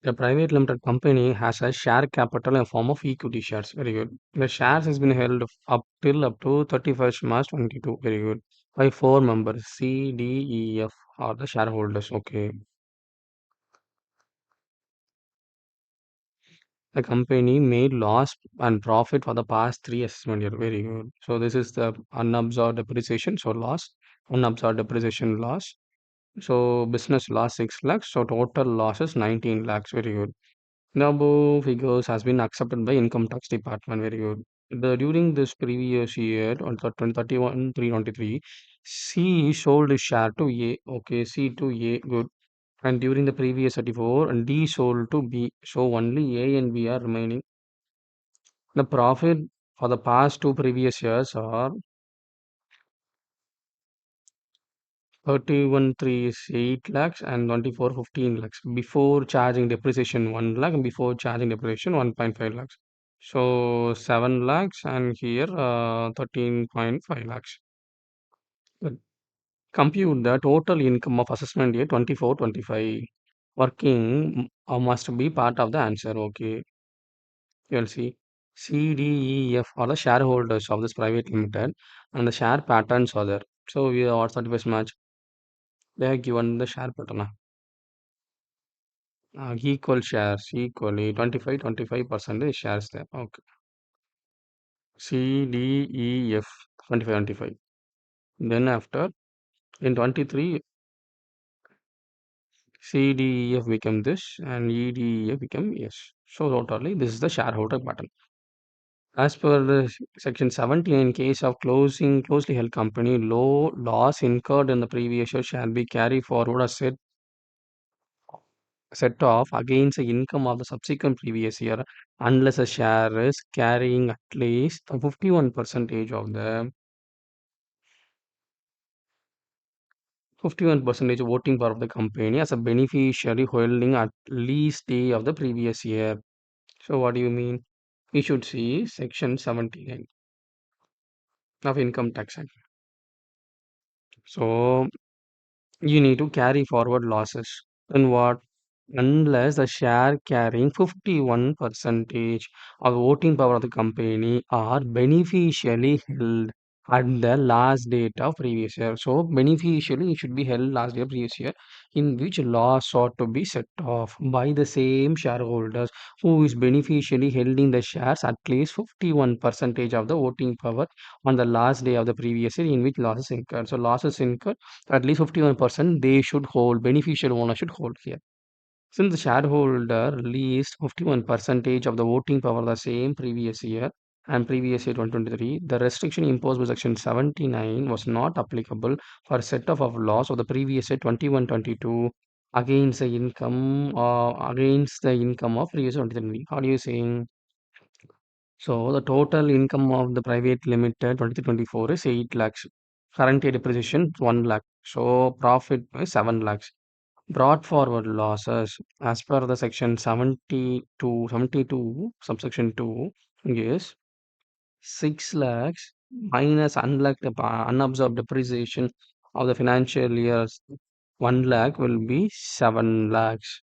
A private limited company has a share capital in form of equity shares. Very good. The shares has been held up to 31st March 22. Very good. By four members C, D, E, F are the shareholders. Okay. The company made loss and profit for the past three assessment year. Very good. So this is the unabsorbed depreciation. So loss, unabsorbed depreciation loss. So business loss 6 lakhs. So total loss is 19 lakhs. Very good. The above figures has been accepted by income tax department. Very good. During this previous year on 2031 323, C sold his share to A. Okay, C to A. Good. And during the previous 34, and D sold to B. So only A and B are remaining. The profit for the past two previous years are 31 3 is 8 lakhs and 24 15 lakhs before charging depreciation 1 lakh and before charging depreciation 1.5 lakhs. So 7 lakhs and here 13.5 lakhs. Good. Compute the total income of assessment year 24-25. Working must be part of the answer. Okay. You'll see. C, D, E, F are the shareholders of this private limited and the share patterns are there. So we are 31st March. They are given the share pattern. Equal shares, equally 25% shares there. Okay. C, D, E, F 25. Then after in 23, C, D, E, F become this and E, D, E, F become yes. So totally this is the shareholder pattern. As per the section 17, in case of closing closely held company, low loss incurred in the previous year shall be carried forward as set off against the income of the subsequent previous year unless a share is carrying at least 51 percentage of the 51 percentage voting power of the company as a beneficiary holding at least day of the previous year. So what do you mean? We should see section 79 of income tax act. So you need to carry forward losses. Then what? Unless the share carrying 51 percentage of voting power of the company are beneficially held at the last date of previous year. So beneficially it should be held last year previous year in which loss ought to be set off by the same shareholders who is beneficially holding the shares at least 51 percentage of the voting power on the last day of the previous year in which losses incurred. So losses incurred at least 51% they should hold, beneficial owner should hold here. Since the shareholder released 51 percentage of the voting power the same previous year and previous year 2023, the restriction imposed by section 79 was not applicable for set off of loss of the previous year 21-22 against the income of previous year 23. How do you saying? So the total income of the private limited 23-24 is 8 lakhs. Current year depreciation 1 lakh. So profit is 7 lakhs. Brought forward losses as per the section 72 subsection 2 is 6 lakhs minus unabsorbed depreciation of the financial years 1 lakh will be 7 lakhs.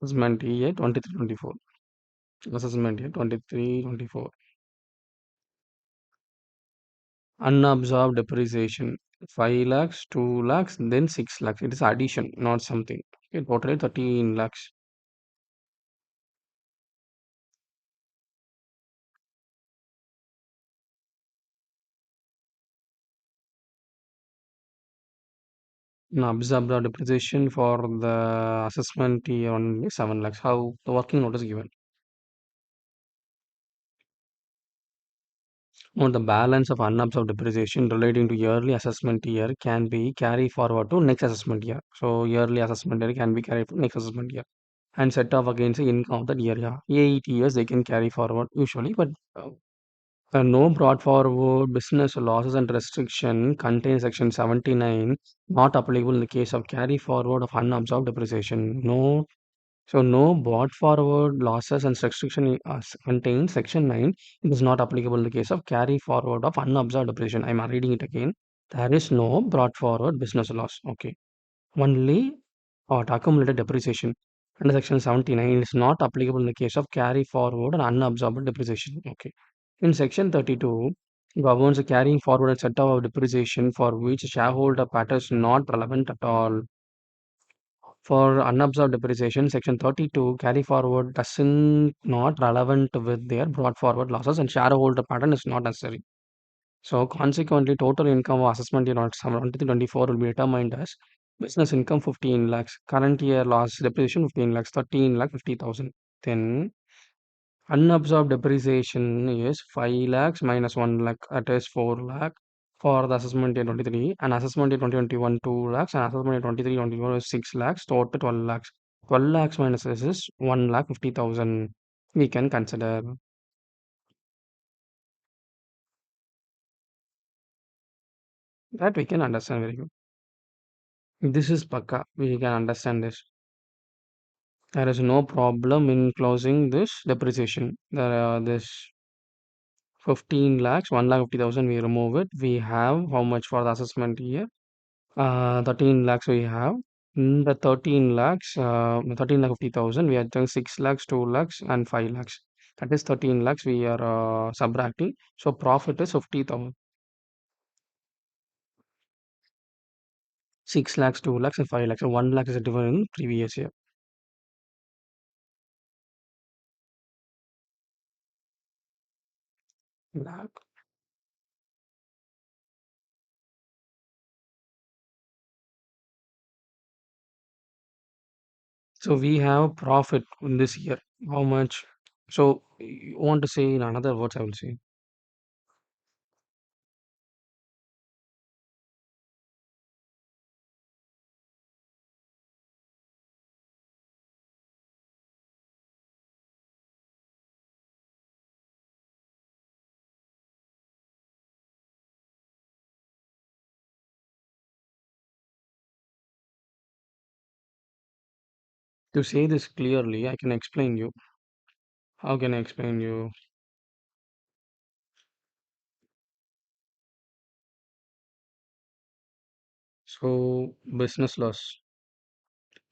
Assessment year 23-24. Assessment year 23-24. Unabsorbed depreciation 5 lakhs, 2 lakhs, then 6 lakhs. It is addition, not something. Okay, totally 13 lakhs. No, absorbed depreciation for the assessment year only 7 lakhs. How the working notice given. On the balance of unabsorbed depreciation relating to yearly assessment year can be carried forward to next assessment year. So yearly assessment year can be carried to next assessment year and set off against the income of that year. Yeah, 8 years they can carry forward usually, but No brought forward business losses and restriction contains section 79 not applicable in the case of carry forward of unabsorbed depreciation. No, so no brought forward losses and restriction contains section 9. It is not applicable in the case of carry forward of unabsorbed depreciation. I am reading it again. There is no brought forward business loss. Okay. Only accumulated depreciation under section 79 is not applicable in the case of carry forward and unabsorbed depreciation. Okay. In section 32, governs the carrying forward a set of depreciation for which shareholder pattern is not relevant at all. For unabsorbed depreciation, section 32 carry forward doesn't not relevant with their brought forward losses and shareholder pattern is not necessary. So consequently, total income of assessment year 2024 will be determined as business income 15 lakhs, current year loss depreciation 15 lakhs, 13 lakh 50,000. Then unabsorbed depreciation is 5 lakhs minus 1 lakh, that is 4 lakh for the assessment year 23, and assessment year 2021 2 lakhs, and assessment year 23-24 is 6 lakhs, total 12 lakhs. 12 lakhs minus this is 1 lakh 50,000. We can consider that we can understand very good. This is Pakka. We can understand this. There is no problem in closing this depreciation. There are this 15 lakhs, 1 lakh 50,000, we remove it. We have how much for the assessment here? 13 lakhs we have. In the 13 lakhs, 13 lakh 50,000, we are doing 6 lakhs, 2 lakhs, and 5 lakhs. That is 13 lakhs we are subtracting. So profit is 50,000. 6 lakhs, 2 lakhs, and 5 lakhs. So 1 lakh is a difference in previous year. Lakh. So we have profit in this year. How much? So you want to say in another words, I will say. To say this clearly, I can explain you. How can I explain you? So business loss,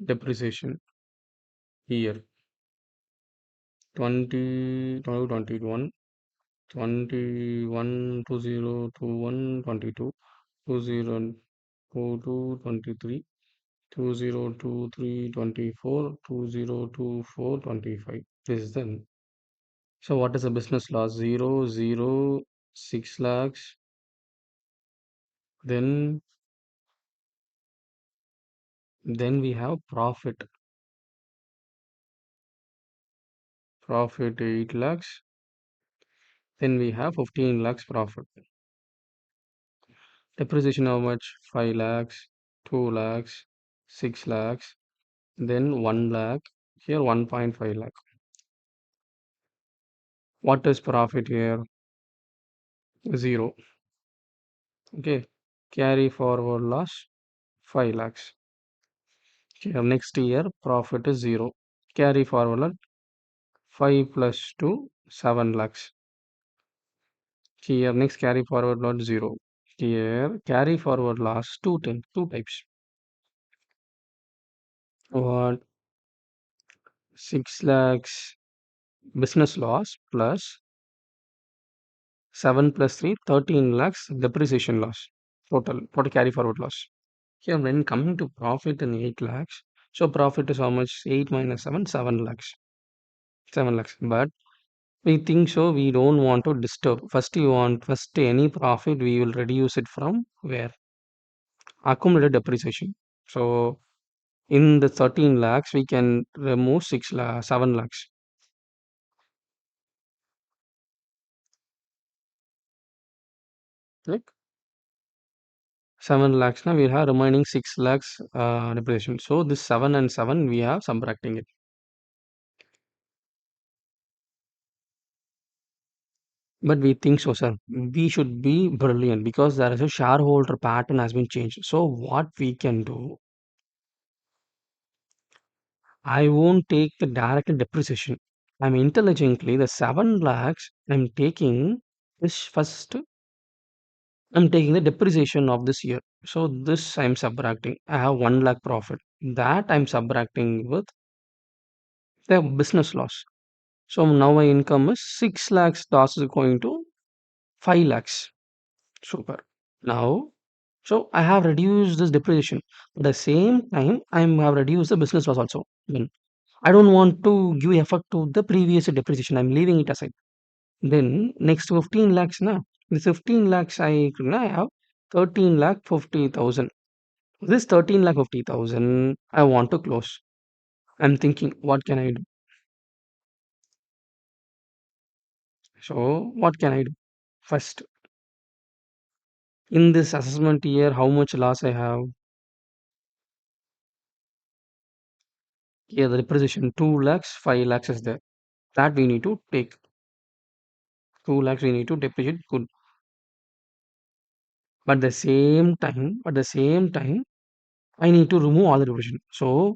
depreciation year 20, 2021, 21, 2021, 22, 2022, 23, 2023, 24, 2024, 25. This is then. So what is the business loss? 0, 0, 6 lakhs. Then then we have profit. Profit 8 lakhs. Then we have 15 lakhs profit. Depreciation how much? 5 lakhs, 2 lakhs, 6 lakhs, then 1 lakh. Here 1.5 lakh. What is profit here? 0. Okay. Carry forward loss 5 lakhs. Here next year profit is 0. Carry forward 5 plus 2 7 lakhs. Here next carry forward loss 0. Here carry forward loss 2 types. What 6 lakhs business loss plus 7 plus 3 13 lakhs depreciation loss. Total carry forward loss. Here when coming to profit in 8 lakhs, so profit is how much? 8 minus 7, 7 lakhs. 7 lakhs. But we think so, we don't want to disturb. First any profit, we will reduce it from where? Accumulated depreciation. So in the 13 lakhs, we can remove 7 lakhs. Like 7 lakhs now we have remaining 6 lakhs depreciation. So this 7 and 7 we have subtracting it. But we think so, sir. We should be brilliant because there is a shareholder pattern has been changed. So what we can do, I won't take the direct depreciation. I'm intelligently the 7 lakhs I'm taking this first. I'm taking the depreciation of this year. So this I'm subtracting. I have 1 lakh profit. That I'm subtracting with the business loss. So now my income is 6 lakhs loss is going to 5 lakhs. Super. Now, so I have reduced this depreciation. At the same time, I have reduced the business loss also. Then I don't want to give effect to the previous depreciation. I'm leaving it aside. Then next 15 lakhs na. The 15 lakhs I have 13 lakh 50,000. This 13 lakh 50,000 I want to close. I'm thinking what can I do? So what can I do? First, in this assessment year, how much loss I have? Yeah, the depreciation 2 lakhs, 5 lakhs is there. That we need to take. 2 lakhs we need to deposit good. But the same time, I need to remove all the depreciation. So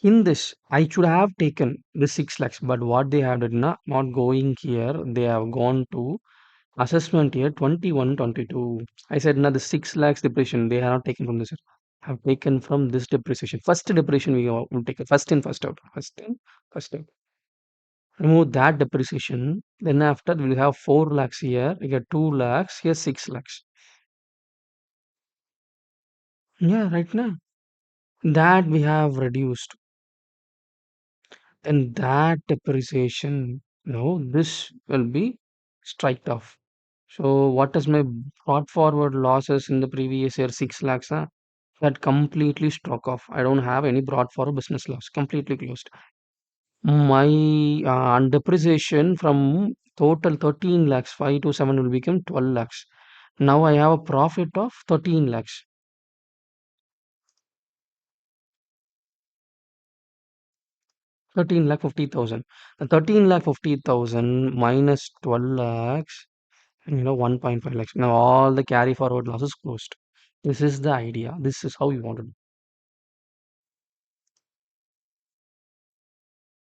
in this, I should have taken the 6 lakhs. But what they have done, not going here, they have gone to assessment year 21, 22. I said, no, the 6 lakhs depreciation, they have not taken from this. Have taken from this depreciation. First depreciation we will take it. First in, first out. First in, first out. Remove that depreciation. Then after we'll have 4 lakhs here. We get 2 lakhs. Here 6 lakhs. Yeah, right now. That we have reduced. And that depreciation, this will be striked off. So what is my brought forward losses in the previous year? 6 lakhs. That completely struck off. I don't have any brought forward business loss. Completely closed. My depreciation from total 13 lakhs, 5 to 7 will become 12 lakhs. Now I have a profit of 13 lakhs. 13 lakh 50,000. 13 lakh 50,000 minus 12 lakhs, 1.5 lakhs. Now all the carry forward losses closed. This is the idea. This is how you want to do.